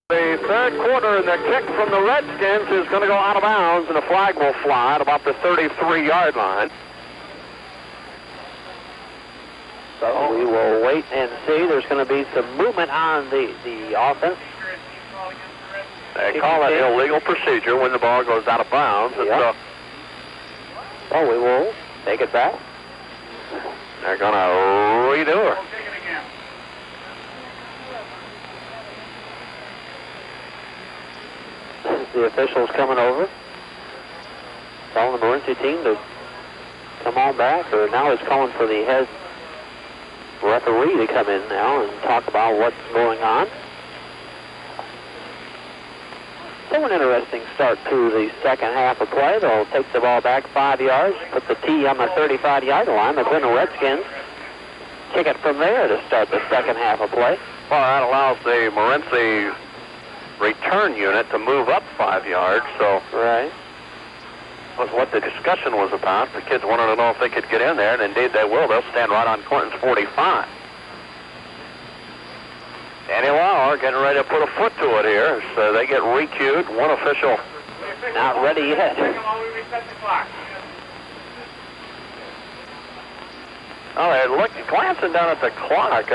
The third quarter, and the kick from the Redskins is going to go out of bounds, and the flag will fly at about the 33-yard line. So we will wait and see. There's going to be some movement on the offense. They call it illegal procedure when the ball goes out of bounds. Yep. Well, we will take it back. They're going to redo her. The officials coming over, telling the Morenci team to come on back, or now he's calling for the head referee to come in now and talk about what's going on. So an interesting start to the second half of play. They'll take the ball back 5 yards, put the tee on the 35-yard line. The Clinton Redskins kick it from there to start the second half of play. Well, that allows the Morenci return unit to move up 5 yards, so right. Was what the discussion was about. The kids wanted to know if they could get in there, and indeed they will. They'll stand right on Clinton's 45. Danny Lauer getting ready to put a foot to it here, so they get re-cued. One official not ready yet. Oh, they're glancing down at the clock.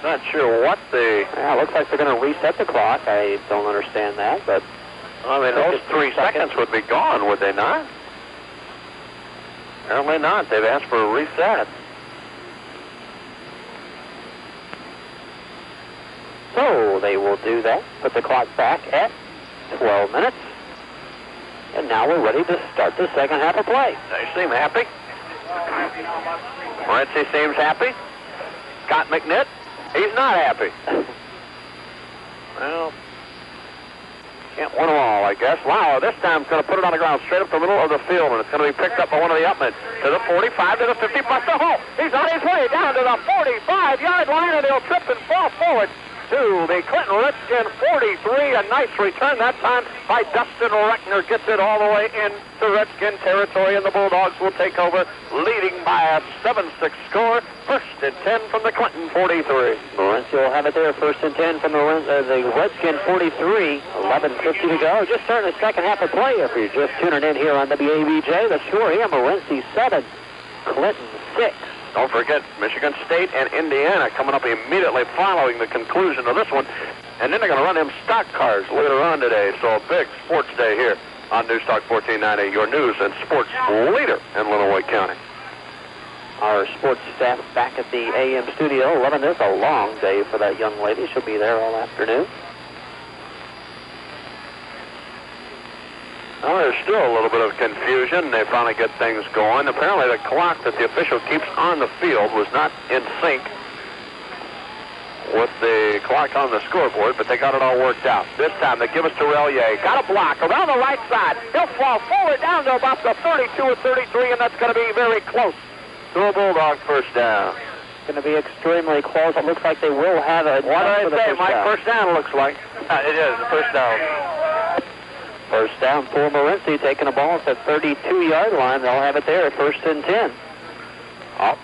Not sure what the... Yeah, looks like they're going to reset the clock. I don't understand that, but... I mean, those 3 seconds would be gone, would they not? Apparently not. They've asked for a reset. So they will do that. Put the clock back at 12 minutes. And now we're ready to start the second half of play. They seem happy. Morenci seems happy. Scott McNitt, he's not happy. Well, can't win them all, I guess. Lauer this time is going to put it on the ground straight up the middle of the field, and it's going to be picked up by one of the upmen. To the 45, to the 50, plus the hole. He's on his way down to the 45-yard line, and he'll trip and fall forward to the Clinton Redskin 43. A nice return that time by Dustin Reckner. Gets it all the way into Redskin territory, and the Bulldogs will take over, leading by a 7-6 score. First and 10 from the Clinton 43. Morenci will have it there, first and 10 from the Redskin 43. 11:50 to go. Just starting the second half of play. If you're just tuning in here on WABJ, the score here, Morenci 7, Clinton 6. Don't forget, Michigan State and Indiana coming up immediately following the conclusion of this one. And then they're going to run them stock cars later on today. So a big sports day here on News Talk 1490, your news and sports leader in Lenawee County. Our sports staff back at the AM studio. 11 is a long day for that young lady. She'll be there all afternoon. Well, there's still a little bit of confusion. They finally get things going. Apparently the clock that the official keeps on the field was not in sync with the clock on the scoreboard, but they got it all worked out. This time they give us to Relier. Got a block around the right side. He'll fall forward down to about the 32 or 33, and that's going to be very close to a Bulldog first down. It's going to be extremely close. It looks like they will have a... What did I say, Mike? First down looks like. It is, the first down. First down for Morenci, taking a ball at the 32-yard line. They'll have it there at first and 10. Oh.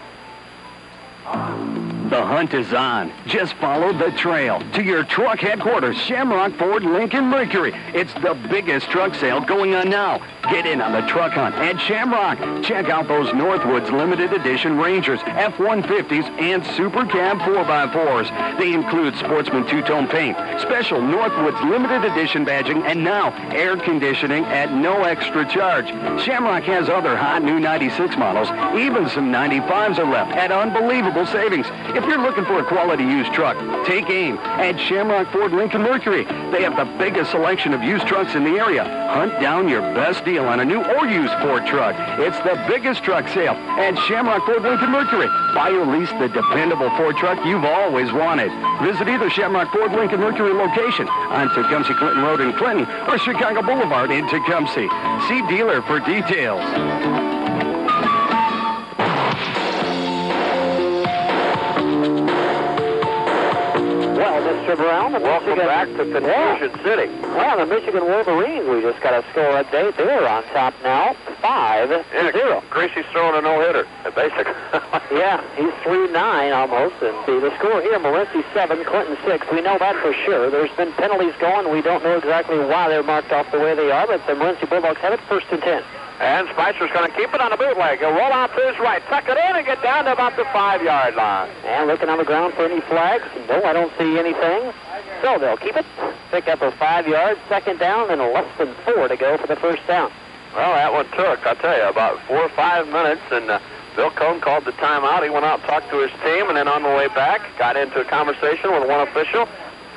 The hunt is on. Just follow the trail to your truck headquarters, Shamrock Ford Lincoln Mercury. It's the biggest truck sale going on now. Get in on the truck hunt at Shamrock. Check out those Northwoods limited edition Rangers, F-150s, and Super Cab 4x4s. They include Sportsman two-tone paint, special Northwoods limited edition badging, and now air conditioning at no extra charge. Shamrock has other hot new 96 models. Even some 95s are left at unbelievable savings. If you're looking for a quality used truck, take aim at Shamrock Ford Lincoln Mercury. They have the biggest selection of used trucks in the area. Hunt down your best deal on a new or used Ford truck. It's the biggest truck sale at Shamrock Ford Lincoln Mercury. Buy or lease the dependable Ford truck you've always wanted. Visit either Shamrock Ford Lincoln Mercury location on Tecumseh Clinton Road in Clinton or Chicago Boulevard in Tecumseh. See dealer for details. Mr. Brown. Welcome back to Confusion City. Well, the Michigan Wolverines, we just got a score update. They're on top now, 5-0. Gracie's throwing a no-hitter, basically. Yeah, he's 3-9 almost. And the score here, Morenci 7, Clinton 6. We know that for sure. There's been penalties going. We don't know exactly why they're marked off the way they are, but the Morenci Bulldogs have it, 1st and 10. And Spicer's going to keep it on the bootleg. He'll roll out to his right, tuck it in, and get down to about the 5-yard line. And looking on the ground for any flags. No, I don't see anything. So they'll keep it. Pick up a 5-yard, 2nd down, and less than 4 to go for the 1st down. Well, that one took, I'll tell you, about 4 or 5 minutes, and Bill Cohn called the timeout. He went out and talked to his team, and then on the way back, got into a conversation with one official.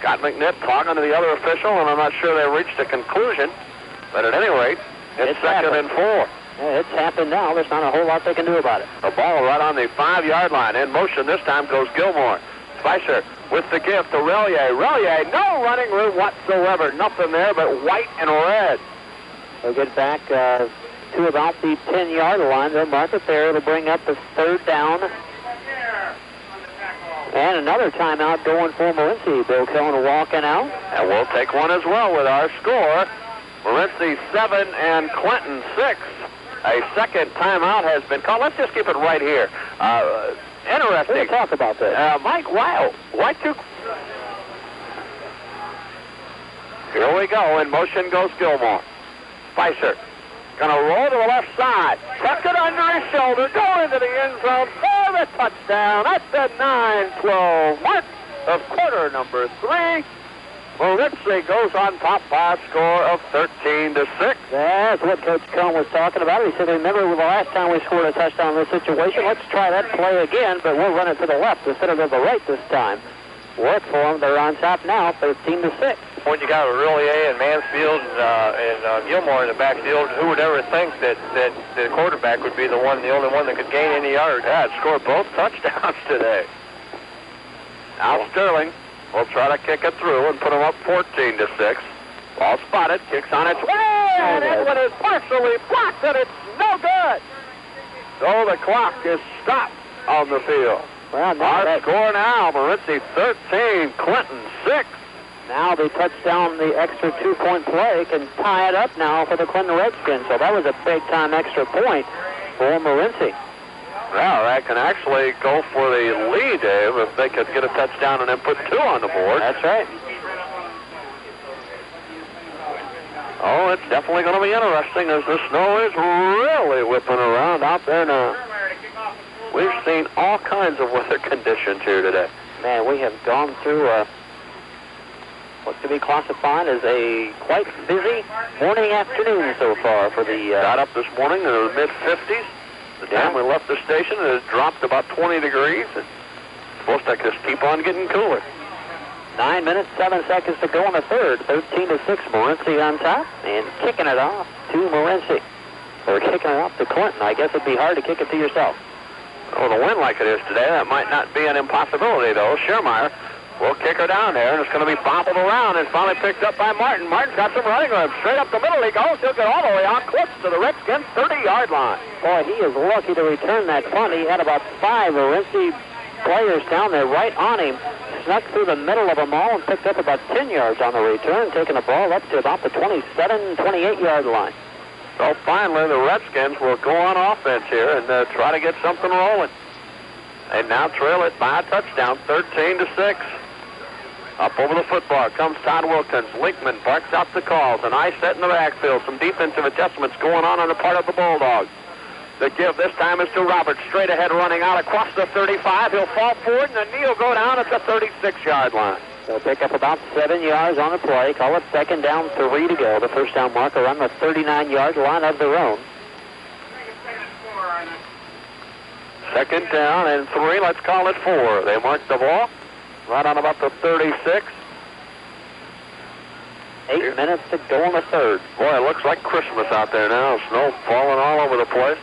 Scott McNitt talking to the other official, and I'm not sure they reached a conclusion. But at any rate, it's 2nd and 4. Yeah, it's happened now. There's not a whole lot they can do about it. The ball right on the 5-yard line. In motion this time goes Gilmore. Spicer with the gift to Relier. Relier, no running room whatsoever. Nothing there but white and red. They'll get back to about the 10-yard line. They'll mark it there. It'll bring up the 3rd down. And another timeout going for Morenci. Bill Cohn walking out. And we'll take one as well with our score. Morenci 7 and Clinton 6. A 2nd timeout has been called. Let's just keep it right here. Interesting. We'll talk about that. Mike, wow. Why two? Here we go. In motion goes Gilmore. Spicer going to roll to the left side. Tuck it under his shoulder. Go into the end zone for the touchdown at the 9-12 mark of quarter number 3. Morenci goes on top by a score of 13-6. That's what Coach Cohn was talking about. He said, remember the last time we scored a touchdown in this situation? Let's try that play again, but we'll run it to the left instead of to the right this time. Work for them. They're on top now, 13-6. When you got Relier and Mansfield and Gilmore in the backfield, who would ever think that the quarterback would be the only one that could gain any yards? Yeah, scored both touchdowns today. Now Sterling will try to kick it through and put them up 14-6. Ball spotted, kicks on its way, and it one is partially blocked, and it's no good. So the clock is stopped on the field. Well, our score now, Morenci 13, Clinton 6. Now the touchdown, the extra 2-point play can tie it up now for the Clinton Redskins. So that was a big-time extra point for Morenci. Well, that can actually go for the lead, Dave, if they could get a touchdown and then put 2 on the board. That's right. Oh, it's definitely going to be interesting as the snow is really whipping around out there now. We've seen all kinds of weather conditions here today. Man, we have gone through what could be classified as a quite busy morning afternoon so far for the... Got up this morning in the mid-50s. The time we left the station, it has dropped about 20 degrees. It's supposed to just keep on getting cooler. 9 minutes, 7 seconds to go in the third. 13-6, Morenci on top, and kicking it off to Morenci. Or kicking it off to Clinton. I guess it'd be hard to kick it to yourself. Oh, the wind like it is today, that might not be an impossibility, though. Schermeyer will kick her down there, and it's going to be bobbled around and finally picked up by Martin. Martin's got some running room. Straight up the middle he goes. He'll get all the way out close to the Redskins' 30-yard line. Boy, he is lucky to return that punt. He had about 5 Morenci players down there right on him. Snuck through the middle of them all and picked up about 10 yards on the return, taking the ball up to about the 27, 28-yard line. So finally, the Redskins will go on offense here and try to get something rolling. They now trail it by a touchdown, 13-6. Up over the football comes Todd Wilkins. Linkman barks out the calls. An eye set in the backfield. Some defensive adjustments going on the part of the Bulldogs. The give this time is to Roberts. Straight ahead running out across the 35. He'll fall forward, and the knee will go down at the 36-yard line. They'll pick up about 7 yards on the play. Call it 2nd down, 3 to go. The first down marker on the 39-yard line of their own. 2nd down and 3. Let's call it 4. They mark the ball right on about the 36. 8 minutes to go in the third. Boy, it looks like Christmas out there now. Snow falling all over the place.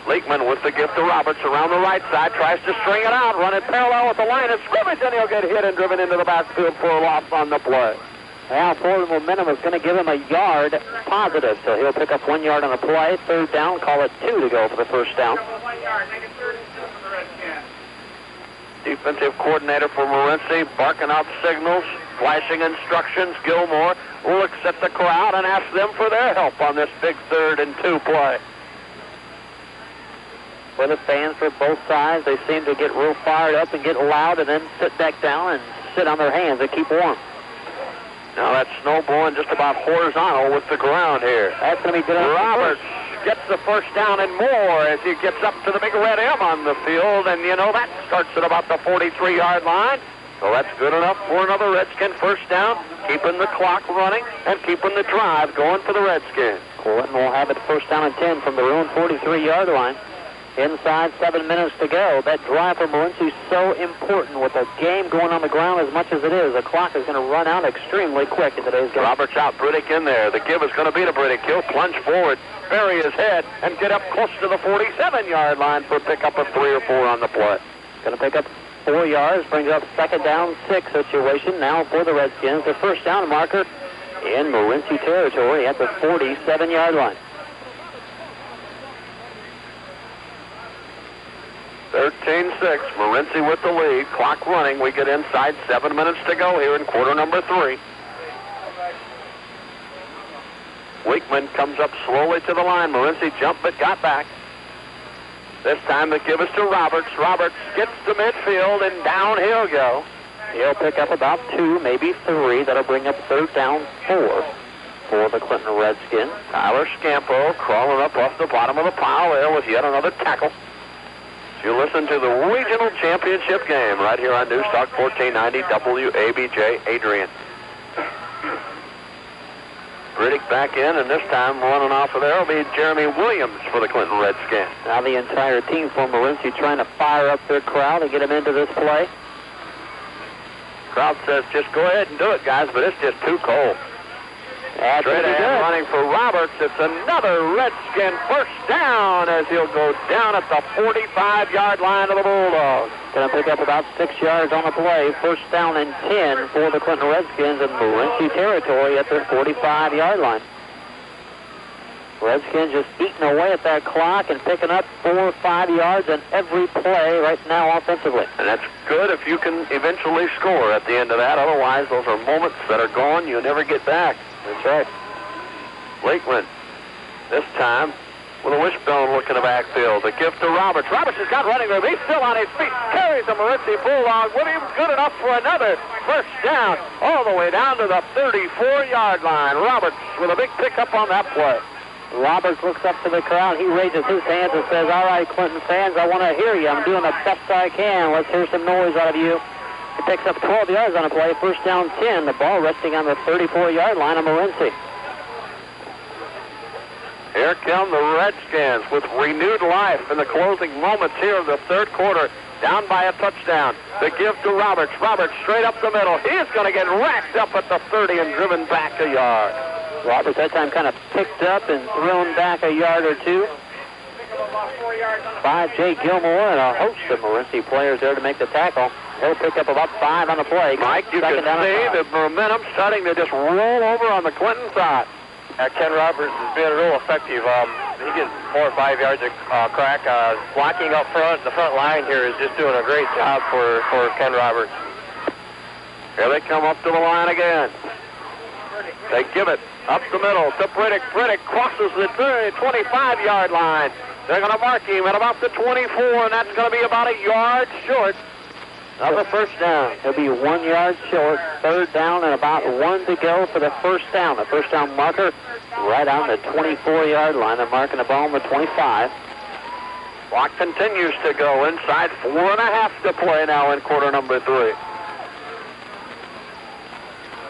Leakman with the gift to Roberts around the right side, tries to string it out, run it parallel with the line of scrimmage, and he'll get hit and driven into the backfield for a loss on the play. Now, forward momentum is going to give him a yard positive, so he'll pick up 1 yard on the play. 3rd down, call it 2 to go for the first down. Defensive coordinator for Morenci, barking out signals, flashing instructions. Gilmore looks at the crowd and asks them for their help on this big 3rd and 2 play. For the fans for both sides, they seem to get real fired up and get loud and then sit back down and sit on their hands and keep warm. Now that's snowballing just about horizontal with the ground here. That's going to be good. Roberts gets the first down and more as he gets up to the big red M on the field, and you know that starts at about the 43-yard line. So that's good enough for another Redskin first down, keeping the clock running and keeping the drive going for the Redskins. Clinton will have it first down and 10 from their own 43-yard line. Inside 7 minutes to go. That drive for Morenci is so important with the game going on the ground as much as it is. The clock is going to run out extremely quick in today's game. Roberts out, Briddick in there. The give is going to be to Briddick. He'll plunge forward, bury his head, and get up close to the 47-yard line for a pickup of 3 or 4 on the play. Going to pick up 4 yards, brings up 2nd down 6 situation now for the Redskins. The first down marker in Morenci territory at the 47-yard line. 13-6, Morenci with the lead. Clock running. We get inside 7 minutes to go here in quarter number 3. Weekman comes up slowly to the line. Morenci jumped but got back. This time the give is to Roberts. Roberts gets to midfield and down he'll go. He'll pick up about 2, maybe 3. That'll bring up 3rd down 4 for the Clinton Redskins. Tyler Scampo crawling up off the bottom of the pile there with yet another tackle. You listen to the regional championship game right here on News Talk 1490 WABJ. Adrian. Briddick back in, and this time running off of there will be Jeremy Williams for the Clinton Redskins. Now the entire team for Morenci trying to fire up their crowd and get them into this play. Crowd says, just go ahead and do it, guys, but it's just too cold. That's Straight ahead running for Roberts. It's another Redskin first down as he'll go down at the 45-yard line of the Bulldogs. Going to pick up about 6 yards on the play. First down and 10 for the Clinton Redskins in Morenci territory at their 45-yard line. Redskins just eating away at that clock and picking up 4 or 5 yards in every play right now offensively. And that's good if you can eventually score at the end of that. Otherwise, those are moments that are gone you never get back. That's right. Lakeland, this time with a wishbone look in the backfield. The gift to Roberts. Roberts has got running room. He's still on his feet. Carries the Morenci Bulldog with him. Good enough for another first down all the way down to the 34-yard line. Roberts with a big pickup on that play. Roberts looks up to the crowd. He raises his hands and says, all right, Clinton fans, I want to hear you. I'm doing the best I can. Let's hear some noise out of you. He picks up 12 yards on a play. First down 10. The ball resting on the 34-yard line of Morenci. Here come the Redskins with renewed life in the closing moments here of the third quarter. Down by a touchdown. The give to Roberts. Roberts straight up the middle. He's going to get racked up at the 30 and driven back a yard. Roberts that time kind of picked up and thrown back a yard or two by Jay Gilmore and a host of Morenci players there to make the tackle. He'll pick up about 5 on the play. Mike, you can see the momentum starting to just roll over on the Clinton side. Ken Roberts has been real effective. He gets 4 or 5 yards of crack. Blocking up front, the front line here is just doing a great job for Ken Roberts. Here they come up to the line again. They give it up the middle to Briddick. Briddick crosses the 25-yard line. They're going to mark him at about the 24, and that's going to be about a yard short of the first down. He'll be 1 yard short. Third down and about 1 to go for the first down. The first down marker right on the 24-yard line. They're marking the ball on the 25. Clock continues to go inside 4.5 to play now in quarter number 3.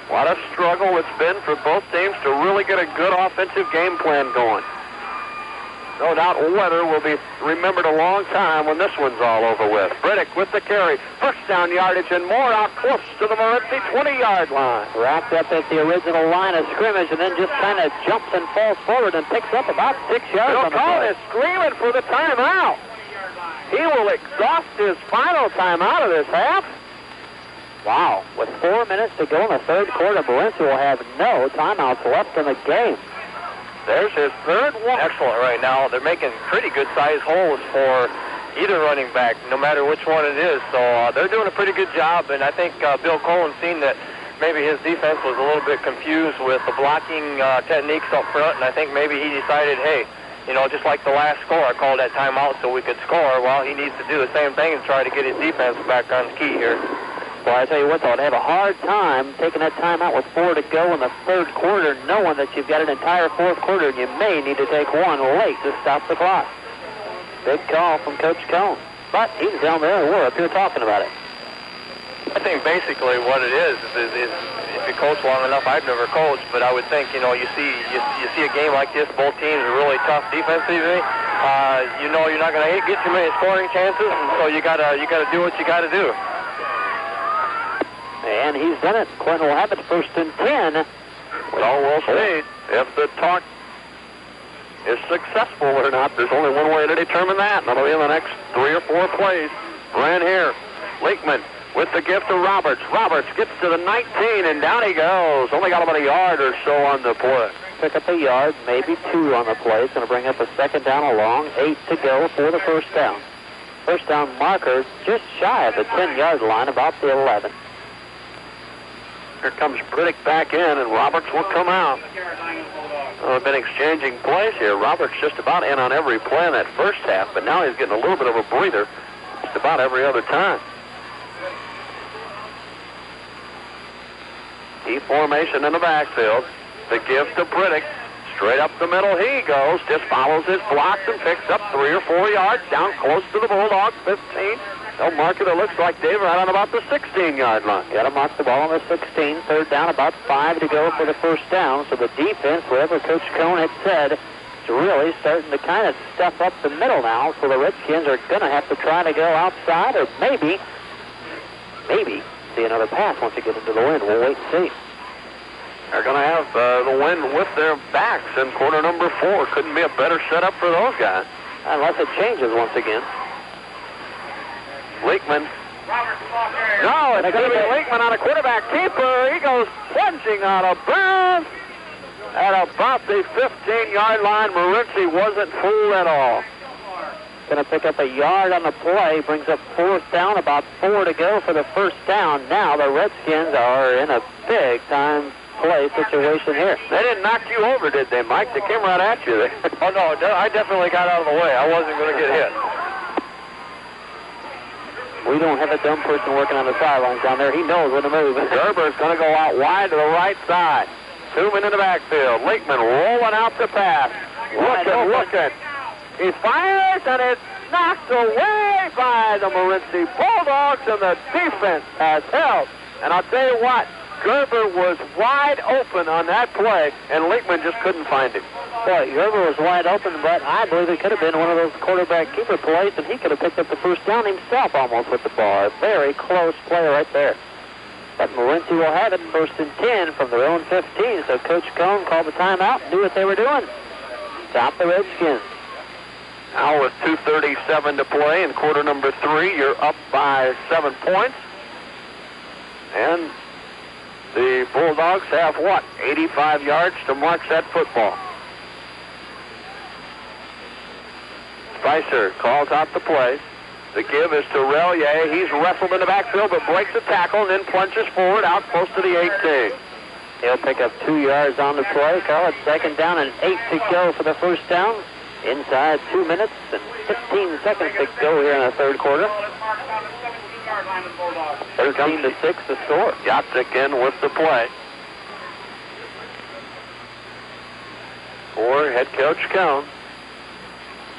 What a struggle it's been for both teams to really get a good offensive game plan going. No doubt weather will be remembered a long time when this one's all over with. Briddick with the carry. First down yardage and more out close to the Morenci 20-yard line. Wrapped up at the original line of scrimmage and then just kind of jumps and falls forward and picks up about 6 yards on the play. Is screaming for the timeout. He will exhaust his final timeout of this half. Wow. With 4 minutes to go in the third quarter, Morenci will have no timeouts left in the game. There's his third one. Excellent right now. They're making pretty good-sized holes for either running back, no matter which one it is. So they're doing a pretty good job, and I think Bill Cohen seen that maybe his defense was a little bit confused with the blocking techniques up front, and I think maybe he decided, hey, you know, just like the last score, I called that timeout so we could score. Well, he needs to do the same thing and try to get his defense back on key here. Well, I tell you what, though, I'd have a hard time taking that timeout with 4 to go in the third quarter, knowing that you've got an entire fourth quarter and you may need to take one late to stop the clock. Big call from Coach Cohn. But he's down there and we're up here talking about it. I think basically what it is if you coach long enough, I've never coached, but I would think, you know, you see a game like this, both teams are really tough defensively. You know you're not going to get too many scoring chances, and so you gotta do what you got to do. And he's done it. Quentin will have it first and 10. Well, we'll see if the talk is successful or not. There's only one way to determine that, and that'll be in the next 3 or 4 plays. Brand here. Leekman with the gift to Roberts. Roberts gets to the 19, and down he goes. Only got about a yard or so on the play. Pick up a yard, maybe 2 on the play. It's going to bring up a second down along. 8 to go for the first down. First down marker just shy of the 10-yard line, about the 11. Here comes Brittick back in, and Roberts will come out. They've been exchanging plays here. Roberts just about in on every play in that first half, but now he's getting a little bit of a breather just about every other time. Key formation in the backfield. The give to Brittick. Straight up the middle he goes. Just follows his blocks and picks up 3 or 4 yards down close to the Bulldogs, 15. They'll mark it, it looks like, Dave, right on about the 16-yard line. Got to mark the ball on the 16. Third down, about 5 to go for the first down. So the defense, whatever Coach Cohn had said, is really starting to kind of stuff up the middle now. So the Redskins are going to have to try to go outside, or maybe see another pass once they get into the wind. We'll wait and see. They're going to have the wind with their backs in quarter number 4. Couldn't be a better setup for those guys. Unless it changes once again. Leekman. No, it's going to be Leekman on a quarterback keeper. He goes plunging out of bounds at about the 15-yard line. Morenci wasn't fooled at all. Going to pick up a yard on the play. Brings up fourth down, about 4 to go for the first down. Now the Redskins are in a big-time play situation here. They didn't knock you over, did they, Mike? They came right at you. Oh, no, I definitely got out of the way. I wasn't going to get hit. We don't have a dumb person working on the sidelines down there. He knows when to move. Gerber's going to go out wide to the right side. 2 men in the backfield. Leekman rolling out the pass. Looking. He fires, and it's knocked away by the Morenci Bulldogs, and the defense has held. And I'll tell you what, Gerber was wide open on that play, and Leekman just couldn't find him. Boy, Gerber was wide open, but I believe it could have been one of those quarterback keeper plays, and he could have picked up the first down himself almost with the ball. A very close play right there. But Morenci will have it first and 10 from their own 15, so Coach Cohn called the timeout and knew what they were doing. Stop the Redskins. Now with 2:37 to play in quarter number 3, you're up by 7 points. And the Bulldogs have, 85 yards to march that football. Spicer calls out the play. The give is to Relier. He's wrestled in the backfield but breaks the tackle and then plunges forward out close to the 18. He'll pick up 2 yards on the play. Call it second down and 8 to go for the first down. Inside 2 minutes and 15 seconds to go here in the third quarter. 13 to 6 to score. Yatsik in with the play. For head coach Cohn.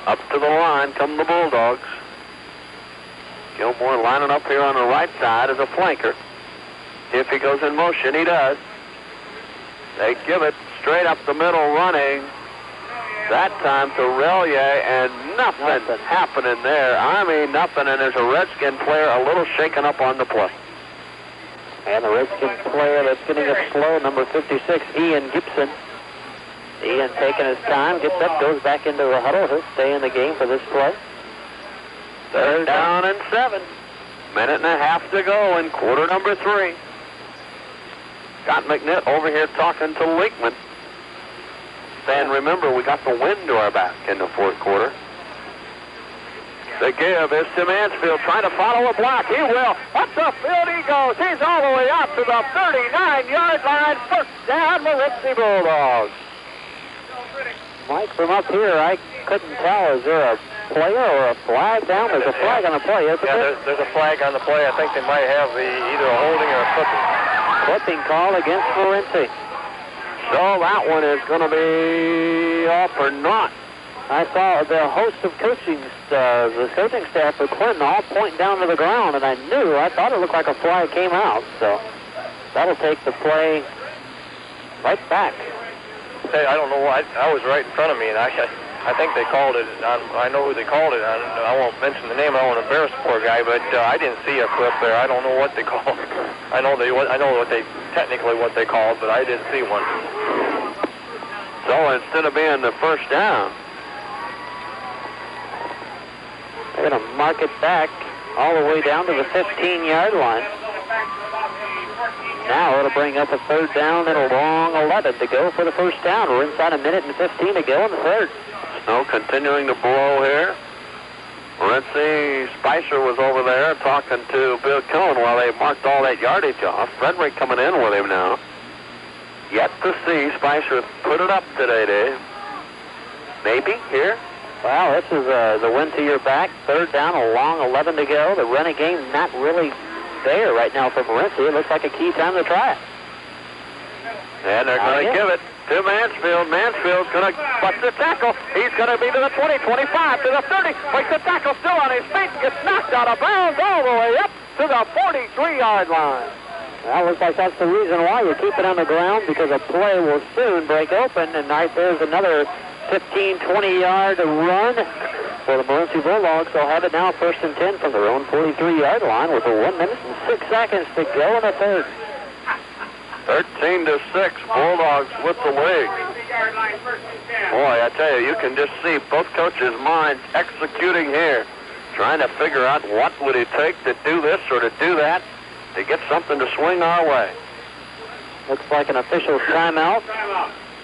Up to the line come the Bulldogs. Gilmore lining up here on the right side as a flanker. If he goes in motion, he does. They give it straight up the middle running. That time to Relier, and nothing happening there. I mean, nothing, and there's a Redskin player a little shaken up on the play. And the Redskin player that's getting up slow, number 56, Ian Gibson. Ian taking his time, gets up, goes back into the huddle. He'll stay in the game for this play. Third down and 7. Minute and a half to go in quarter number 3. Got McNitt over here talking to Leekman. Saying, remember, we got the wind to our back in the fourth quarter. The give is to Mansfield, trying to follow a block. He will. Up the field he goes. He's all the way up to the 39-yard line. First down, Morenci Bulldogs. Mike, from up here, I couldn't tell. Is there a player or a flag down? There's a flag on the play, isn't there? There's a flag on the play. I think they might have either a holding or a clipping. Clipping call against Morenci. So that one is going to be off or not. I saw the host of the coaching staff for Clinton all pointing down to the ground, and I thought it looked like a flag came out. So that'll take the play right back. Hey, I don't know why. I was right in front of me, and I think they called it. I know who they called it. I won't mention the name. I don't want to embarrass the poor guy, but I didn't see a clip there. I don't know what they called. I know what they technically what they called, but I didn't see one. So instead of being the first down, they're going to mark it back all the way down to the 15-yard line. Now it'll bring up a third down and a long 11 to go for the first down. We're inside a minute and 15 to go in the third. Snow continuing to blow here. Morenci Spicer was over there talking to Bill Cohen while they marked all that yardage off. Frederick coming in with him now. Yet to see Spicer put it up today, Dave. Maybe here. Well, this is the win to your back. Third down, a long 11 to go. The running game not really there right now for Morenci. It looks like a key time to try it. And they're going to give it to Mansfield. Mansfield's going to bust the tackle. He's going to be to the 20, 25, to the 30. Breaks the tackle, still on his feet. Gets knocked out of bounds all the way up to the 43-yard line. Well, looks like that's the reason why you keep it on the ground, because a play will soon break open. And right there's another 15, 20-yard run for the Morenci Bulldogs. They'll have it now first and 10 from their own 43-yard line with 1 minute and 6 seconds to go in the third. 13-6, Bulldogs with the lead. Boy, I tell you, you can just see both coaches' minds executing here, trying to figure out what would it take to do this or to do that to get something to swing our way. Looks like an official timeout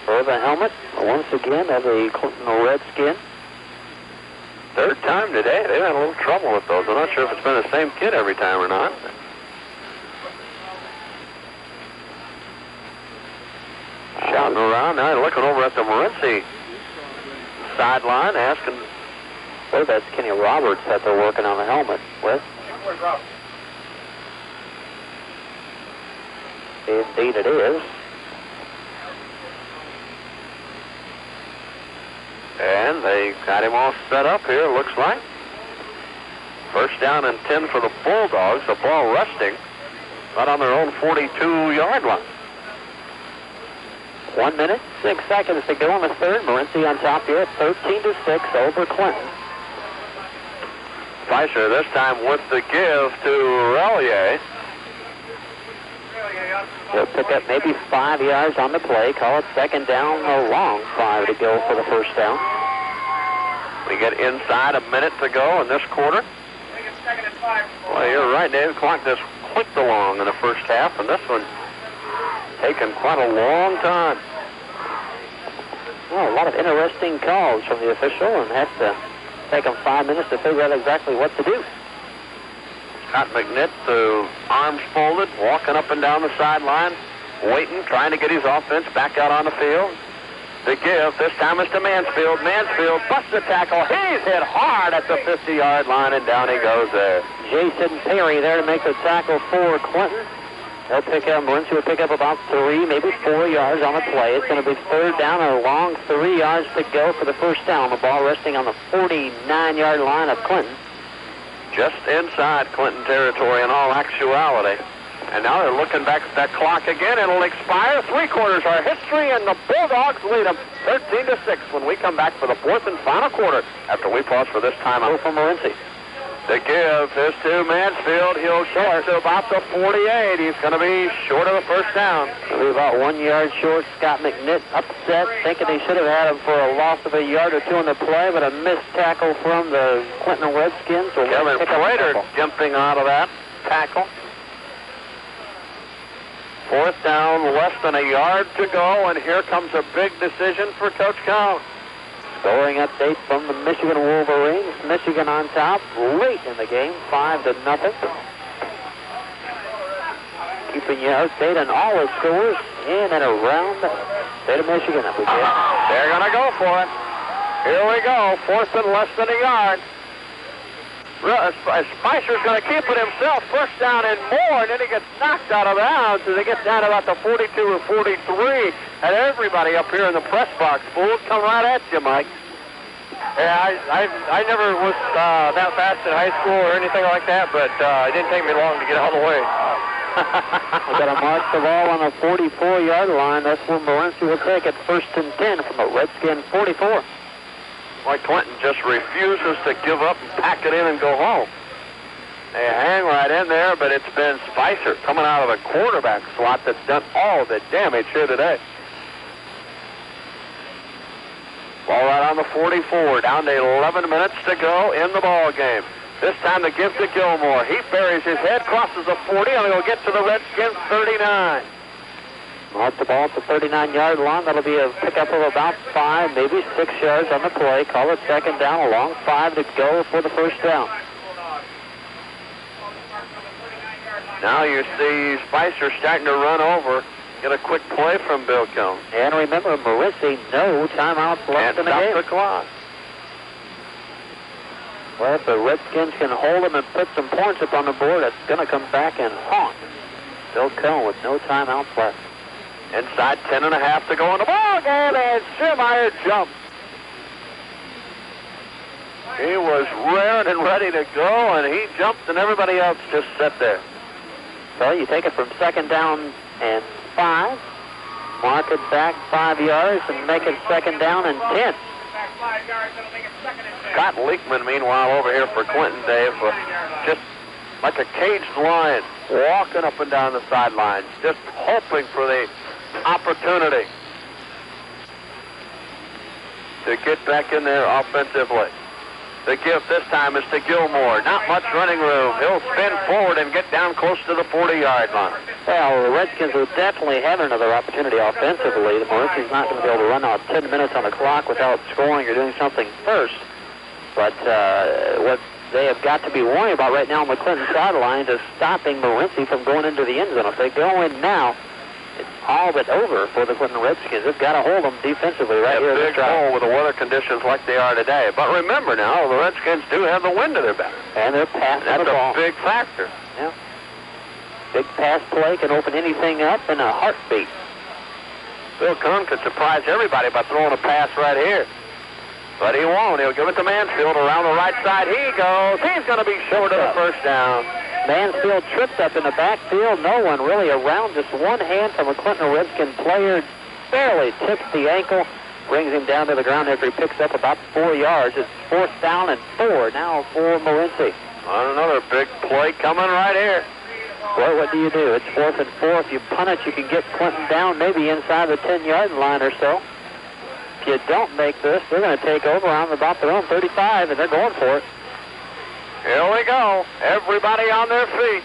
for the helmet, once again, of the Clinton Redskins. Third time today. They've had a little trouble with those. I'm not sure if it's been the same kid every time or not. Shouting around. Now they're looking over at the Morenci sideline, asking. I believe that's Kenny Roberts that they're working on the helmet with. Indeed it is. And they got him all set up here, looks like. First down and 10 for the Bulldogs. The ball resting right on their own 42-yard line. 1 minute, 6 seconds to go in the third. Morenci on top here, 13-6 over Clinton. Spicer this time with the give to Relier. They'll pick up maybe 5 yards on the play. Call it second down, a long 5 to go for the first down. We get inside a minute to go in this quarter. Well, you're right, Dave. The clock just clicked along in the first half, and this one taking quite a long time. Well, a lot of interesting calls from the official, and has to take them 5 minutes to figure out exactly what to do. Scott McNitt, arms folded, walking up and down the sideline, waiting, trying to get his offense back out on the field. The give, this time is to Mansfield. Mansfield busts the tackle. He's hit hard at the 50-yard line, and down he goes there. Jason Perry there to make the tackle for Clinton. They'll pick up, Morenci will pick up about 3, maybe 4 yards on the play. It's going to be third down and a long 3 yards to go for the first down. The ball resting on the 49-yard line of Clinton. Just inside Clinton territory in all actuality. And now they're looking back at that clock again. It'll expire. 3 quarters are history, and the Bulldogs lead them 13-6 when we come back for the fourth and final quarter after we pause for this timeout for Morenci. The give is to Mansfield. He'll get to about the 48. He's going to be short of the first down. He'll be about 1 yard short. Scott McNitt upset, thinking they should have had him for a loss of a yard or 2 on the play, but a missed tackle from the Clinton Redskins. So Kevin Prater jumping out of that tackle. Fourth down, less than a yard to go, and here comes a big decision for Coach Cowan. Scoring update from the Michigan Wolverines. Michigan on top late in the game, 5-0. Keeping you updated on all the scores in and around the state of Michigan. They're going to go for it. Here we go. 4th and less than a yard. Spicer's going to keep it himself. First down and more, and then he gets knocked out of bounds as he gets down to about the 42 or 43. And everybody up here in the press box, fools, come right at you, Mike. Yeah, I never was that fast in high school or anything like that, but it didn't take me long to get out of the way. We've got to mark the ball on the 44-yard line. That's where Morenci will take it. 1st and 10 from the Redskin 44. Mike Clinton just refuses to give up and pack it in and go home. They hang right in there, but it's been Spicer coming out of the quarterback slot that's done all the damage here today. Ball right on the 44, down to 11 minutes to go in the ball game. This time the give to Gilmore. He buries his head, crosses the 40, and he'll get to the Redskins 39. Mark the ball at the 39-yard line. That'll be a pickup of about 5, maybe 6 yards on the play. Call it 2nd down, a long 5 to go for the first down. Now you see Spicer starting to run over. Get a quick play from Bill Cone. And remember, Morenci, no timeouts left in the game. The clock. Well, if the Redskins can hold them and put some points up on the board, it's going to come back and haunt Bill Cone with no timeouts left. Inside 10.5 to go in the ball game, and Schirmeyer jumped. He was raring and ready to go, and he jumped, and everybody else just sat there. So you take it from 2nd down and 5, mark it back 5 yards, and make it 2nd down and 10. Scott Leekman, meanwhile, over here for Clinton, Dave, just like a caged lion, walking up and down the sidelines, just hoping for the opportunity to get back in there offensively. The give this time is to Gilmore. Not much running room. He'll spin forward and get down close to the 40-yard line. Well, the Redskins will definitely have another opportunity offensively. The Morenci's not going to be able to run out 10 minutes on the clock without scoring or doing something first. But what they have got to be worrying about right now on the Clinton sideline is stopping Morenci from going into the end zone. If they go in now, it's all but over for the Clinton Redskins. They've got to hold them defensively right here. A big hole with the weather conditions like they are today. But remember now, the Redskins do have the wind to their back. And they're passing the ball. That's a big factor. Yeah. Big pass play can open anything up in a heartbeat. Bill Cone could surprise everybody by throwing a pass right here. But he won't. He'll give it to Mansfield around the right side. He goes. He's going to be short of the first down. Mansfield tripped up in the backfield. No one really around. Just one hand from a Clinton Redskin player. Barely tips the ankle. Brings him down to the ground after he picks up about 4 yards. It's 4th down and 4 now for Morenci. On another big play coming right here. Boy, what do? It's 4th and 4. If you punt it, you can get Clinton down maybe inside the 10-yard line or so. If you don't make this, they're going to take over on about their own 35, and they're going for it. Here we go. Everybody on their feet.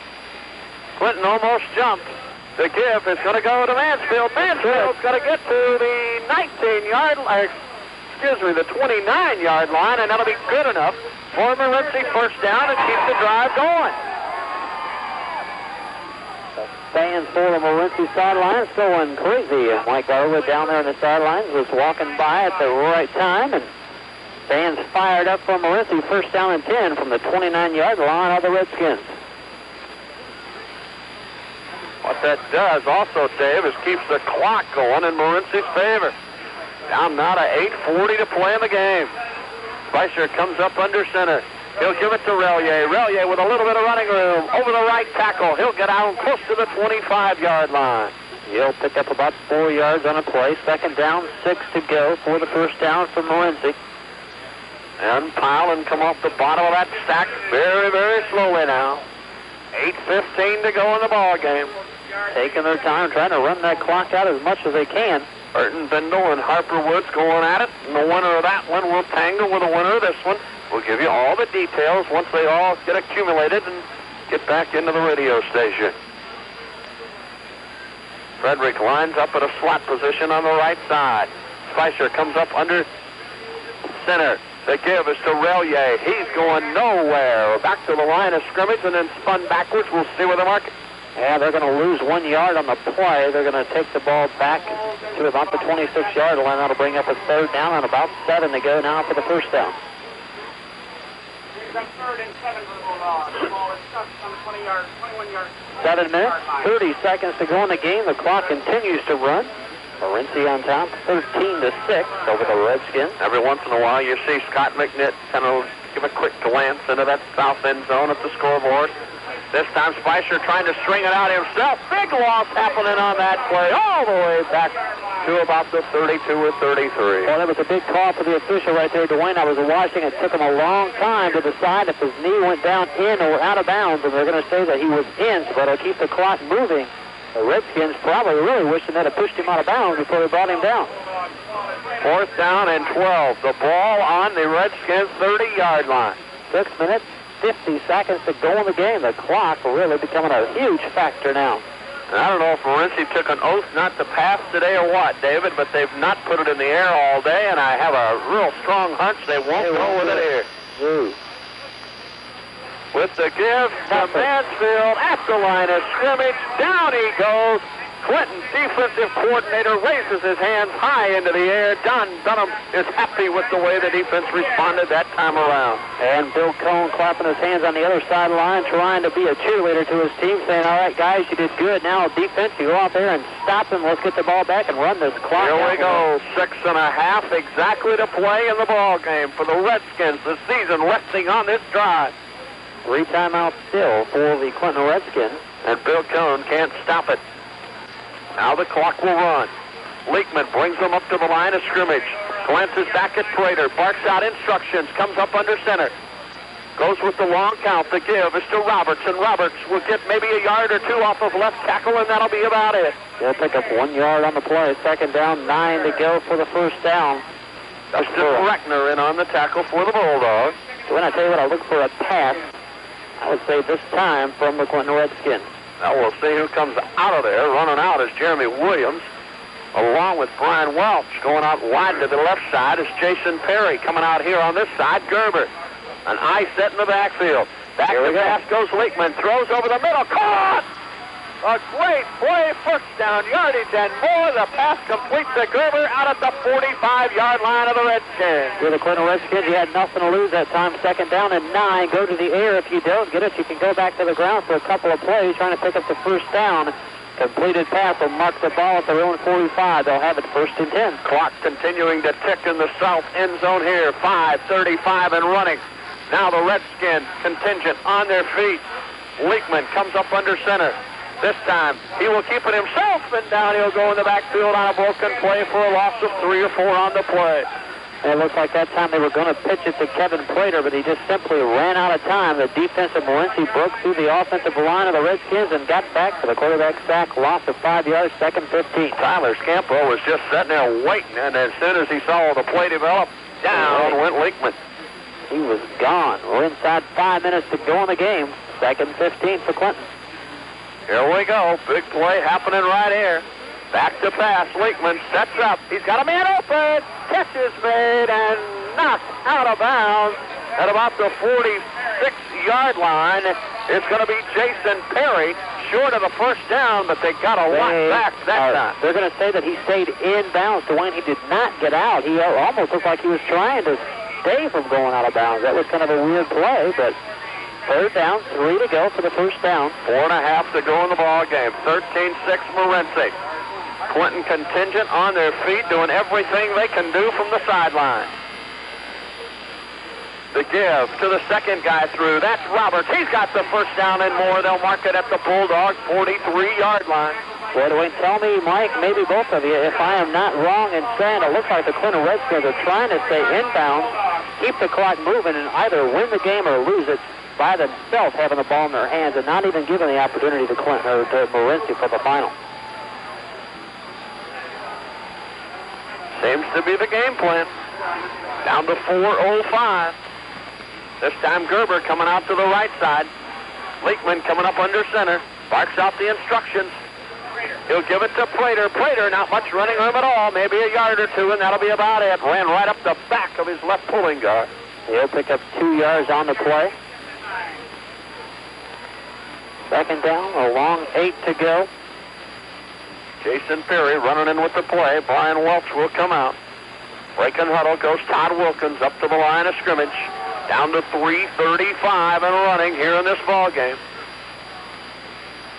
Clinton almost jumped. The give is going to go to Mansfield. Mansfield's going to get to the 19-yard line, the 29-yard line, and that'll be good enough for Morenci first down and keep the drive going. Fans for the Morenci sidelines going crazy. Mike Garwood down there on the sidelines was walking by at the right time, and fans fired up for Morenci first down and 10 from the 29-yard line of the Redskins. What that does also, Dave, is keeps the clock going in Morenci's favor. Down now to 8:40 to play in the game. Spicer comes up under center. He'll give it to Relier. Relier with a little bit of running room. Over the right tackle. He'll get out close to the 25-yard line. He'll pick up about 4 yards on a play. 2nd down, 6 to go for the first down for Morenci. And pile and come off the bottom of that stack very, very slowly now. 8:15 to go in the ball game. Taking their time, trying to run that clock out as much as they can. Burton Bindle and Harper Woods going at it. And the winner of that one will tangle with the winner of this one. We'll give you all the details once they all get accumulated and get back into the radio station. Frederick lines up at a slot position on the right side. Spicer comes up under center. The give is to Relier. He's going nowhere. Back to the line of scrimmage and then spun backwards. We'll see where the mark. Yeah, they're going to lose 1 yard on the play. They're going to take the ball back to about the 26-yard line. That'll bring up a third down and about 7 to go now for the first down. Third and 7 for the Bulldogs. The ball is stuck on the 21 yard. 7 minutes, 30 seconds to go in the game. The clock continues to run. Morenci on top, 13-6 over the Redskins. Every once in a while you see Scott McNitt kind of give a quick glance into that south end zone at the scoreboard. This time Spicer trying to string it out himself. Big loss happening on that play all the way back to about the 32 or 33. Well, that was a big call for the official right there, Dwayne. I was watching. It took him a long time to decide if his knee went down in or out of bounds, and they're going to say that he was in, but it'll keep the clock moving. The Redskins probably really wishing that had pushed him out of bounds before they brought him down. Fourth down and 12. The ball on the Redskins' 30-yard line. 6 minutes, 50 seconds to go in the game. The clock really becoming a huge factor now. And I don't know if Morenci took an oath not to pass today or what, David, but they've not put it in the air all day, and I have a real strong hunch they won't go with it here. Ooh. With the give to Mansfield at the line of scrimmage. Down he goes. Clinton, defensive coordinator, raises his hands high into the air. Don Dunham is happy with the way the defense responded that time around. And Bill Cohn clapping his hands on the other sideline, trying to be a cheerleader to his team, saying, all right, guys, you did good. Now, defense, you go out there and stop them. Let's get the ball back and run this clock. Here we go. 6.5 exactly to play in the ball game for the Redskins. The season resting on this drive. 3 timeouts still for the Clinton Redskins. And Bill Cohn can't stop it. Now the clock will run. Leekman brings them up to the line of scrimmage. Glances back at Prater. Barks out instructions. Comes up under center. Goes with the long count. The give is to Roberts. And Roberts will get maybe a yard or 2 off of left tackle, and that'll be about it. They'll pick up 1 yard on the play. Second down, 9 to go for the first down. Dustin Reckner in on the tackle for the Bulldogs. So when I tell you what, I look for a pass, I would say this time from the Clinton Redskins. Now we'll see who comes out of there. Running out is Jeremy Williams, along with Brian Welch. Going out wide to the left side is Jason Perry. Coming out here on this side, Gerber. An eye set in the backfield. Back to pass goes Leekman. Throws over the middle. Caught! A great play. First down yardage and more. The pass complete to Gerber out at the 45-yard line of the Redskins. For the Clinton Redskins, you had nothing to lose that time. Second down and 9. Go to the air. If you don't get it, you can go back to the ground for a couple of plays trying to pick up the first down. Completed pass will mark the ball at their own 45. They'll have it first and 10. Clock continuing to tick in the south end zone here. 5:35 and running. Now the Redskins contingent on their feet. Leekman comes up under center. This time, he will keep it himself, and down he'll go in the backfield on a broken play for a loss of 3 or 4 on the play. And it looks like that time they were going to pitch it to Kevin Prater, but he just simply ran out of time. The defense of Morenci broke through the offensive line of the Redskins and got back for the quarterback sack, loss of 5 yards, second 15. Tyler Scampo was just sitting there waiting, and as soon as he saw the play develop, down went Leekman. He was gone. We're inside 5 minutes to go in the game. Second 15 for Clinton. Here we go. Big play happening right here. Back to pass. Leekman sets up. He's got a man open. Catch is made and knocked out of bounds at about the 46-yard line. It's going to be Jason Perry, short of the first down, but they got a lot back that time. They're going to say that he stayed in bounds. Dwayne, he did not get out. He almost looked like he was trying to stay from going out of bounds. That was kind of a weird play, but third down, 3 to go for the first down. 4.5 to go in the ball game. 13-6 Morenci. Clinton contingent on their feet, doing everything they can do from the sideline. The give to the second guy through. That's Roberts. He's got the first down and more. They'll mark it at the Bulldog 43-yard line. Boy, Dwayne, tell me, Mike, maybe both of you, if I am not wrong in saying it looks like the Clinton Redskins are trying to stay inbound, keep the clock moving, and either win the game or lose it by themselves, having the ball in their hands and not even giving the opportunity to Clinton or to Morenci for the final. Seems to be the game plan. Down to 4:05. This time Gerber coming out to the right side. Leekman coming up under center. Barks out the instructions. He'll give it to Prater. Prater, not much running room at all. Maybe a yard or two, and that'll be about it. Ran right up the back of his left pulling guard. He'll pick up 2 yards on the play. Second down, a long 8 to go. Jason Perry running in with the play. Brian Welch will come out. Breaking huddle goes Todd Wilkins up to the line of scrimmage. Down to 3:35 and running here in this ball game.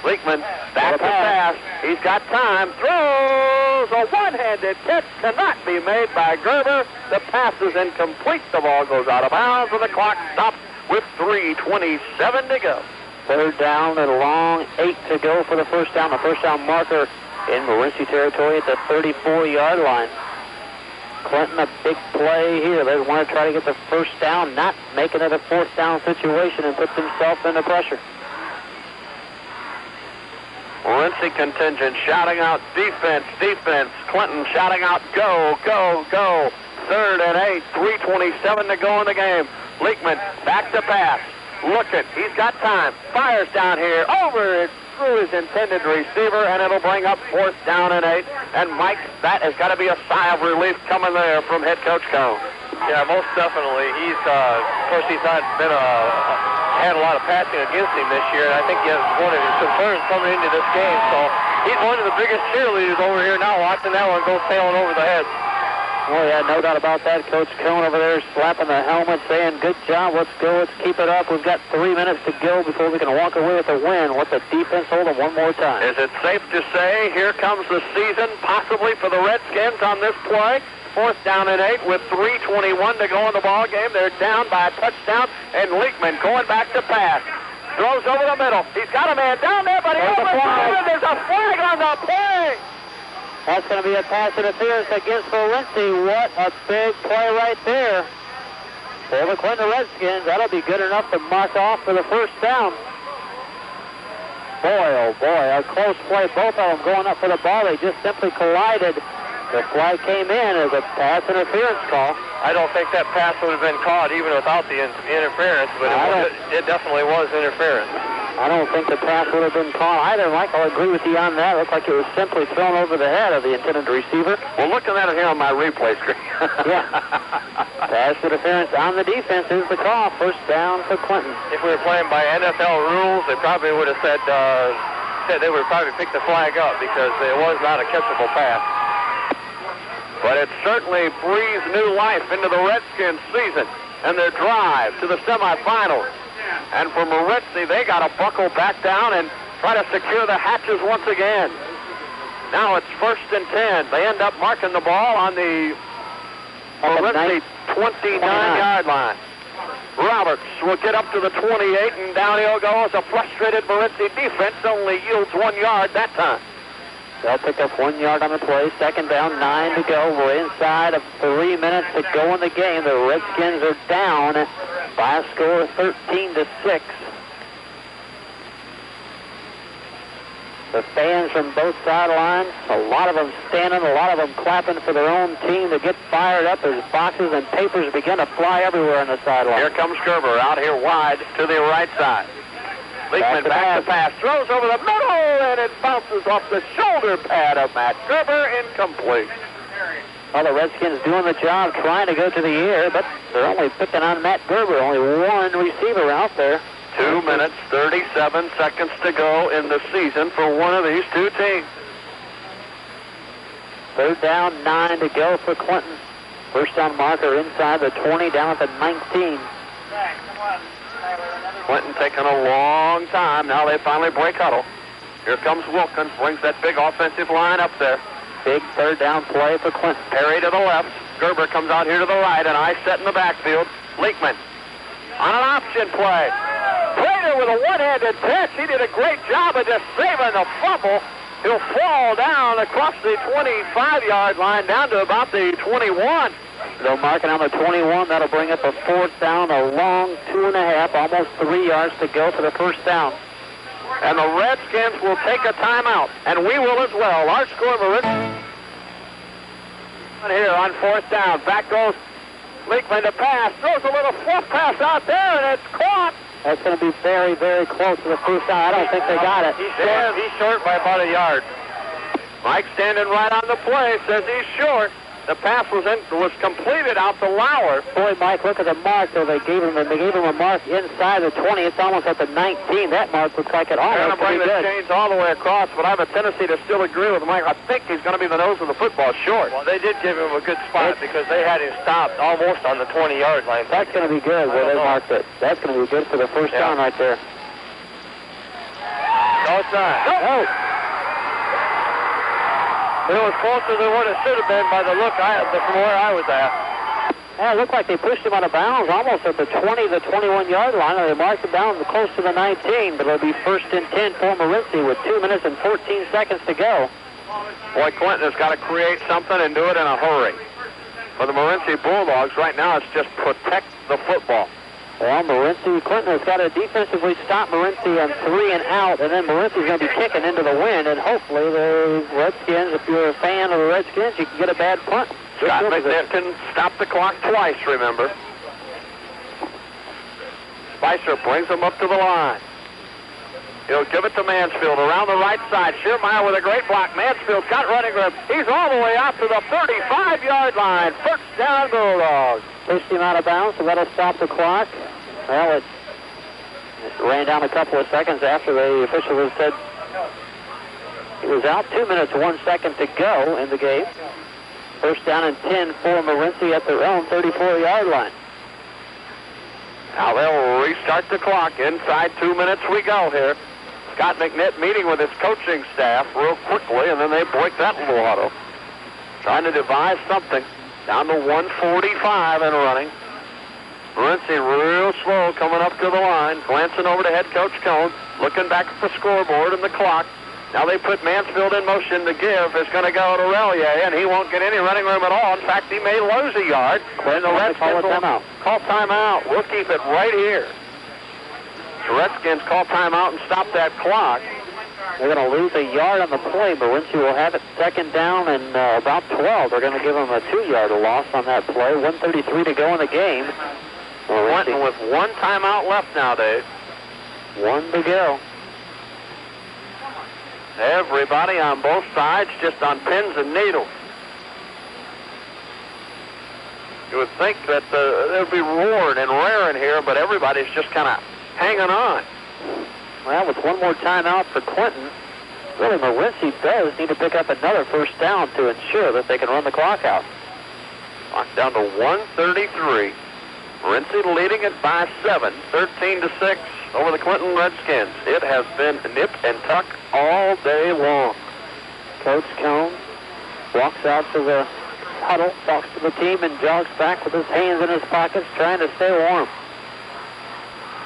Leekman back to pass. He's got time. Throws a one-handed catch. Cannot be made by Gerber. The pass is incomplete. The ball goes out of bounds and the clock stops with 3:27 to go. Third down and a long 8 to go for the first down. The first down marker in Morenci territory at the 34-yard line. Clinton, a big play here. They want to try to get the first down, not making it a fourth down situation, and puts himself into pressure. Morenci contingent shouting out defense, defense. Clinton shouting out go, go, go. 3rd and 8, 3:27 to go in the game. Leekman back to pass. Look it, he's got time. Fires down here, over it, through his intended receiver, and it'll bring up 4th down and 8. And Mike, that has got to be a sigh of relief coming there from head coach Cone. Yeah, most definitely. He's, of course, he's not been had a lot of passing against him this year, and I think he has one of his concerns coming into this game. So he's one of the biggest cheerleaders over here now, watching that one go sailing over the head. Oh, yeah, no doubt about that. Coach Cone over there slapping the helmet, saying, good job, let's go, let's keep it up. We've got 3 minutes to go before we can walk away with a win. Let the defense hold them one more time. Is it safe to say here comes the season, possibly for the Redskins on this play? 4th down and 8 with 3:21 to go in the ball game. They're down by a touchdown, and Leekman going back to pass. Throws over the middle. He's got a man down there, but he overthrows it. There's a flag on the play. That's going to be a pass interference against Morenci. What a big play right there for the Clinton Redskins. That'll be good enough to mark off for the first down. Boy, oh boy, a close play. Both of them going up for the ball. They just simply collided. The flag came in as a pass interference call. I don't think that pass would have been caught even without the interference, but it definitely was interference. I don't think the pass would have been caught either, Mike. I'll agree with you on that. It looked like it was simply thrown over the head of the intended receiver. Well, looking at it here on my replay screen. Yeah. Pass interference on the defense is the call. First down for Clinton. If we were playing by NFL rules, they probably would have said they would probably pick the flag up because it was not a catchable pass. But it certainly breathes new life into the Redskins season and their drive to the semifinals. And for Morenci, they got to buckle back down and try to secure the hatches once again. Now it's 1st and 10. They end up marking the ball on the Morenci 29-yard line. Roberts will get up to the 28, and down he'll go as a frustrated Morenci defense only yields 1 yard that time. They'll pick up 1 yard on the play. Second down, 9 to go. We're inside of 3 minutes to go in the game. The Redskins are down by a score of 13-6. The fans from both sidelines, a lot of them standing, a lot of them clapping for their own team to get fired up as boxes and papers begin to fly everywhere on the sideline. Here comes Gerber out here wide to the right side. Leekman back to pass, throws over the middle, and it bounces off the shoulder pad of Matt Gerber, incomplete. Well, the Redskins doing the job, trying to go to the air, but they're only picking on Matt Gerber. Only one receiver out there. 2 minutes, 37 seconds to go in the season for one of these two teams. Third down, 9 to go for Clinton. First down marker inside the 20, down at the 19. Clinton taking a long time. Now they finally break huddle. Here comes Wilkins, brings that big offensive line up there. Big third down play for Clinton. Perry to the left. Gerber comes out here to the right, and I set in the backfield. Leekman on an option play. Prater with a one-handed catch. He did a great job of just saving the fumble. He'll fall down across the 25-yard line down to about the 21. They'll mark it on the 21. That'll bring up a fourth down, a long 2.5, almost 3 yards to go for the first down. And the Redskins will take a timeout, and we will as well. Our score, here on 4th down. Back goes Leekman to pass. Throws a little fluff pass out there, and it's caught. That's going to be very, very close to the first down. I don't think they got it. He's short by about a yard. Mike standing right on the play, says he's short. The pass was completed out to Lauer. Boy, Mike, look at the mark, though. They gave him a mark inside the 20. It's almost at the 19. That mark looks like it They're almost going to bring the good. chains all the way across, but I have a tendency to still agree with Mike. I think he's going to be the nose of the football short. Well, they did give him a good spot because they had him stopped almost on the 20-yard line. That's going to be good where they marked it. That's going to be good for the first down right there. No, it's not. No. It was closer than what it should have been by the look from where I was at. Yeah, it looked like they pushed him out of bounds almost at the 20, the 21-yard line. They marked him down close to the 19, but it'll be 1st and 10 for Morenci with 2 minutes and 14 seconds to go. Boy, Clinton has got to create something and do it in a hurry. For the Morenci Bulldogs, right now it's just protect the football. Well, Clinton has got to defensively stop Morenci on 3 and out, and then Morenci's going to be kicking into the wind, and hopefully the Redskins, if you're a fan of the Redskins, you can get a bad punt. Scott McNitt can stop the clock twice, remember. Spicer brings him up to the line. He'll give it to Mansfield around the right side. Schiermeyer with a great block. Mansfield's got running room. He's all the way out to the 35-yard line. First down, Bulldogs. Pushed him out of bounds, so that'll stop the clock. Well, it ran down a couple of seconds after the official had said it was out. 2 minutes, 1 second to go in the game. First down and 10 for Morenci at their own 34-yard line. Now they'll restart the clock. Inside 2 minutes we go here. Scott McNitt meeting with his coaching staff real quickly, and then they break that little huddle. Trying to devise something. Down to 1:45 and running. Morenci real slow coming up to the line, glancing over to head coach Cone, looking back at the scoreboard and the clock. Now they put Mansfield in motion. The give is going to go to Relier, and he won't get any running room at all. In fact, he may lose a yard. Then the Redskins will call timeout. We'll keep it right here. The Redskins call timeout and stop that clock. They're going to lose a yard on the play. Morenci will have it second down and about 12. They're going to give him a 2-yard loss on that play. 1:33 to go in the game. Clinton with 1 timeout left now, Dave. 1 to go. Everybody on both sides just on pins and needles. You would think that there'd be roaring and raring here, but everybody's just kind of hanging on. Well, with 1 more timeout for Clinton, really Morenci does need to pick up another first down to ensure that they can run the clock out. Clock down to 1:33. Morenci leading it by 7, 13-6 over the Clinton Redskins. It has been nip and tuck all day long. Coach Cone walks out to the huddle, talks to the team, and jogs back with his hands in his pockets, trying to stay warm.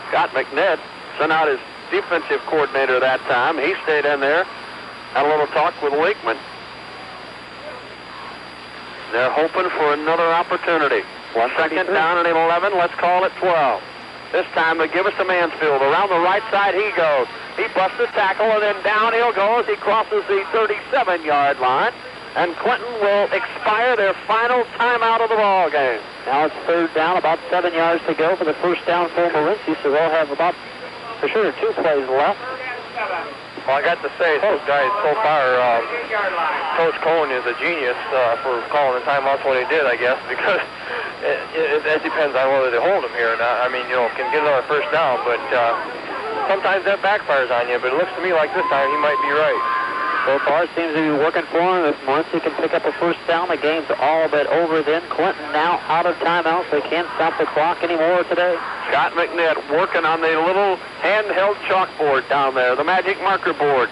Scott McNitt sent out his defensive coordinator that time. He stayed in there, had a little talk with Wakeman. They're hoping for another opportunity. 2nd down and 11. Let's call it 12. This time they give us to Mansfield. Around the right side he goes. He busts the tackle, and then down he'll go as he crosses the 37-yard line. And Clinton will expire their final timeout of the ball game. Now it's 3rd down, about 7 yards to go for the first down for Morenci, so they'll have about, for sure, 2 plays left. Well, I got to say, those guys so far, Coach Cohen is a genius for calling the timeouts when he did, I guess, because it depends on whether they hold him here or not. I mean, can get another first down, but sometimes that backfires on you. But it looks to me like this time he might be right. So far, it seems to be working for him. If Morenci can pick up a first down, the game's all but over then. Clinton now out of timeouts. They can't stop the clock anymore today. Scott McNitt working on the little handheld chalkboard down there, the magic marker board,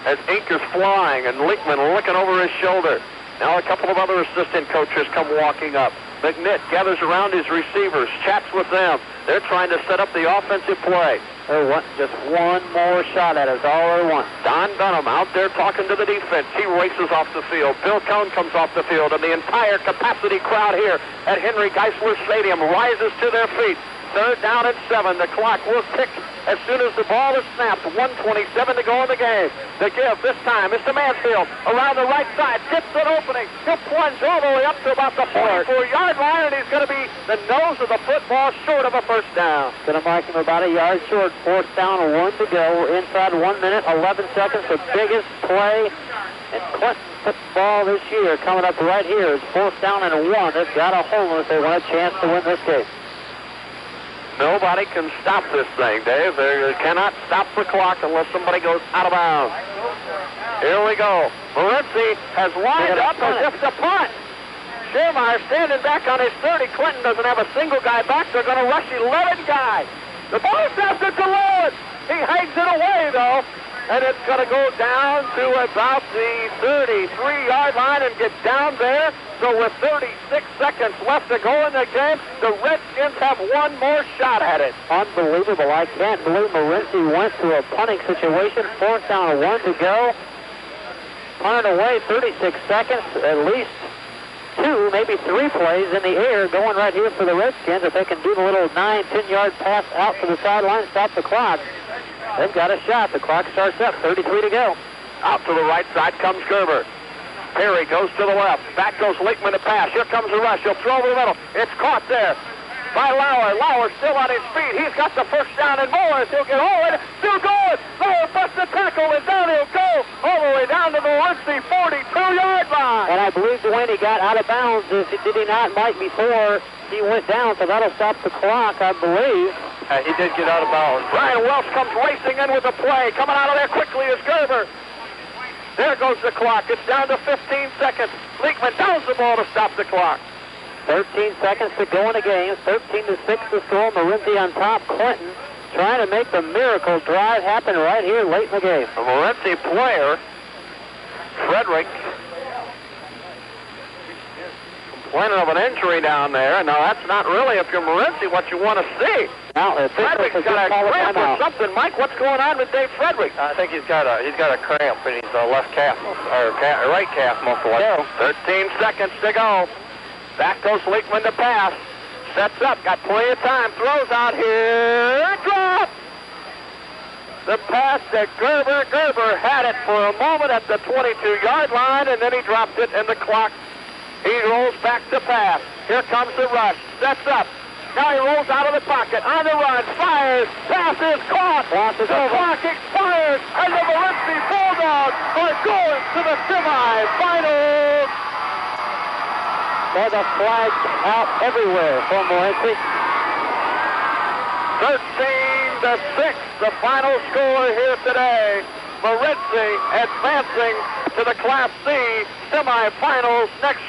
as ink is flying, and Leekman looking over his shoulder. Now a couple of other assistant coaches come walking up. McNitt gathers around his receivers, chats with them. They're trying to set up the offensive play. They want just one more shot at it. That's all they want. Don Dunham out there talking to the defense. He races off the field. Bill Cone comes off the field, and the entire capacity crowd here at Henry Geisler Stadium rises to their feet Third down and 7. The clock will tick as soon as the ball is snapped. 1:27 to go in the game. The give this time is to Mansfield. Around the right side, gets an opening. He'll plunge all the way up to about the 44-yard line, and he's going to be the nose of the football short of a first down. Going to mark him about a yard short. Fourth down and 1 to go. We're inside 1 minute, 11 seconds. The biggest play in Clinton football this year coming up right here is fourth down and 1. They've got to hold them if they want a chance to win this game. Nobody can stop this thing, Dave. They cannot stop the clock unless somebody goes out of bounds. Here we go. Morenci has lined up as if to punt. Schemeyer standing back on his 30. Clinton doesn't have a single guy back. They're going to rush 11 guys. The ball snaps it to Lewis. He hangs it away, though. And it's going to go down to about the 33-yard line and get down there. So with 36 seconds left to go in the game, the Redskins have one more shot at it. Unbelievable. I can't believe Morenci went to a punting situation. Fourth down and 1 to go. Punted away 36 seconds. At least 2, maybe 3 plays in the air going right here for the Redskins. If they can do the little 9, 10-yard pass out to the sideline, stop the clock. They've got a shot. The clock starts up. 33 to go. Out to the right side comes Gerber. Perry goes to the left. Back goes Leakman to pass. Here comes the rush. He'll throw over the middle. It's caught there by Lauer. Lauer still on his feet. He's got the first down and more. He'll get all in. Still going. Lauer busts the tackle, and down he'll go all the way down to the Morenci 42-yard line. And I believe Dwayne got out of bounds. Did he not, Mike, before he went down? So that'll stop the clock, I believe. He did get out of bounds. Ryan Welch comes racing in with the play. Coming out of there quickly is Gerber. There goes the clock. It's down to 15 seconds. Leakman downs the ball to stop the clock. 13 seconds to go in the game. 13-6 the score. Morenci on top. Clinton trying to make the miracle drive happen right here late in the game. A Morenci player, Frederick, complaining of an injury down there. Now, that's not really, if you're Morenci, what you want to see. Now, Frederick's got a cramp or something. Mike, what's going on with Dave Frederick? I think he's got a cramp in his left calf, or right calf muscle. 13 seconds to go. Back goes Leakman to pass. Sets up, got plenty of time. Throws out here. Drop! The pass to Gerber. Gerber had it for a moment at the 22-yard line, and then he dropped it, and the clock. He rolls back to pass. Here comes the rush. Sets up. Now he rolls out of the pocket. On the run. Fires. Pass is caught. The clock expires. And the Morenci Bulldogs are going to the semifinals. There's a flag out everywhere for Morenci. 13-6, the final score here today. Morenci advancing to the Class C semifinals next